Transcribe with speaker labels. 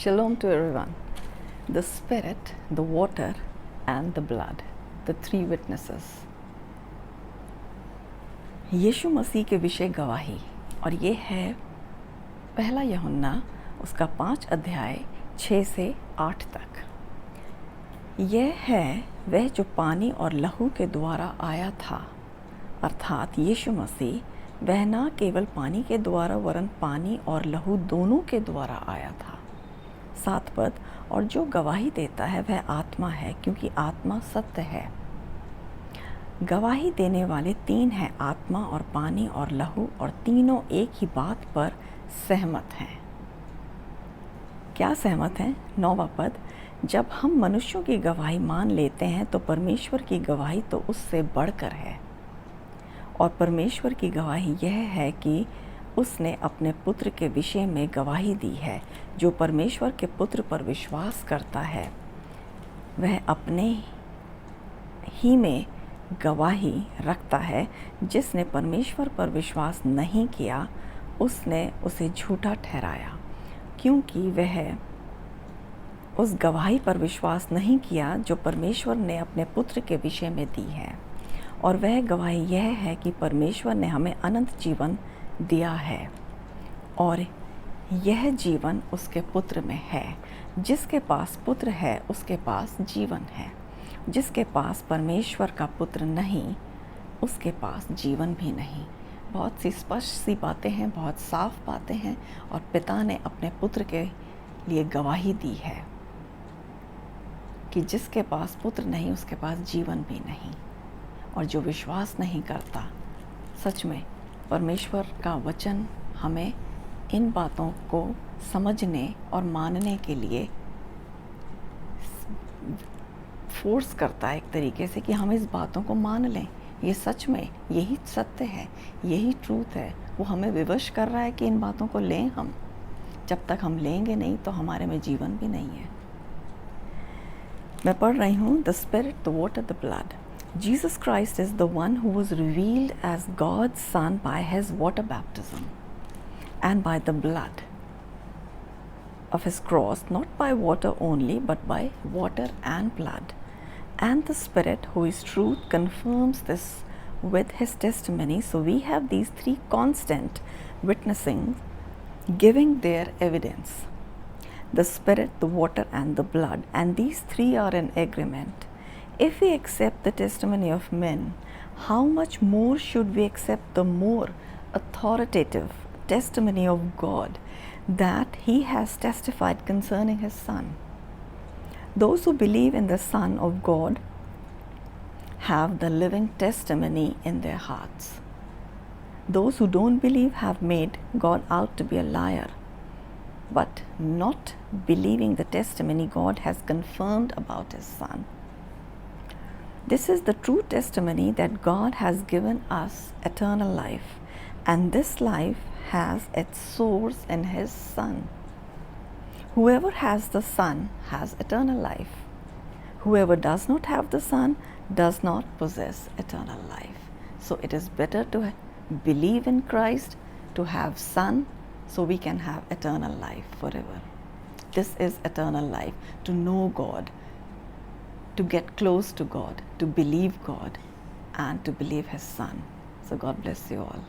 Speaker 1: Shalom to everyone. The Spirit, the water, and the blood, the three witnesses. यीशु मसीह के विषय गवाही, और ये है पहला यूहन्ना उसका 5 अध्याय 6 से 8 तक। यह है वह जो पानी और लहू के द्वारा आया था, अर्थात यीशु मसीह वह न केवल पानी के द्वारा वरन पानी और लहू दोनों के द्वारा आया था। 7 पद, और जो गवाही देता है वह आत्मा है, क्योंकि आत्मा सत्य है। गवाही देने वाले 3 हैं, आत्मा और पानी और लहू, और तीनों एक ही बात पर सहमत हैं। क्या सहमत हैं? 9वां पद, जब हम मनुष्यों की गवाही मान लेते हैं तो परमेश्वर की गवाही तो उससे बढ़कर है। और परमेश्वर की गवाही यह है कि उसने अपने पुत्र के विषय में गवाही दी है। जो परमेश्वर के पुत्र पर विश्वास करता है वह अपने ही में गवाही रखता है। जिसने परमेश्वर पर विश्वास नहीं किया उसने उसे झूठा ठहराया, क्योंकि वह उस गवाही पर विश्वास नहीं किया जो परमेश्वर ने अपने पुत्र के विषय में दी है। और वह गवाही यह है कि परमेश्वर ने हमें अनंत जीवन दिया है, और यह जीवन उसके पुत्र में है। जिसके पास पुत्र है उसके पास जीवन है। जिसके पास परमेश्वर का पुत्र नहीं उसके पास जीवन भी नहीं। बहुत सी स्पष्ट सी बातें हैं, बहुत साफ बातें हैं, और पिता ने अपने पुत्र के लिए गवाही दी है कि जिसके पास पुत्र नहीं उसके पास जीवन भी नहीं। और जो विश्वास नहीं करता, सच में परमेश्वर का वचन हमें इन बातों को समझने और मानने के लिए फोर्स करता है एक तरीके से कि हम इस बातों को मान लें। ये सच में यही सत्य है, यही ट्रूथ है। वो हमें विवश कर रहा है कि इन बातों को लें हम। जब तक हम लेंगे नहीं तो हमारे में जीवन भी नहीं है। मैं पढ़ रही हूँ, the spirit, the water, the blood. Jesus Christ is the one who was revealed as God's Son by his water baptism and by the blood of his cross, not by water only, but by water and blood. And the Spirit, who is truth, confirms this with his testimony. So we have these 3 constant witnessing, giving their evidence. The Spirit, the water, and the blood. And these 3 are in agreement. If we accept the testimony of men, how much more should we accept the more authoritative testimony of God that He has testified concerning His Son? Those who believe in the Son of God have the living testimony in their hearts. Those who don't believe have made God out to be a liar, but not believing the testimony God has confirmed about His Son. This is the true testimony that God has given us eternal life, and this life has its source in His Son. Whoever has the Son has eternal life. Whoever does not have the Son does not possess eternal life. So it is better to believe in Christ, to have Son, so we can have eternal life forever. This is eternal life, to know God, to get close to God, to believe God, and to believe His Son. So God bless you all.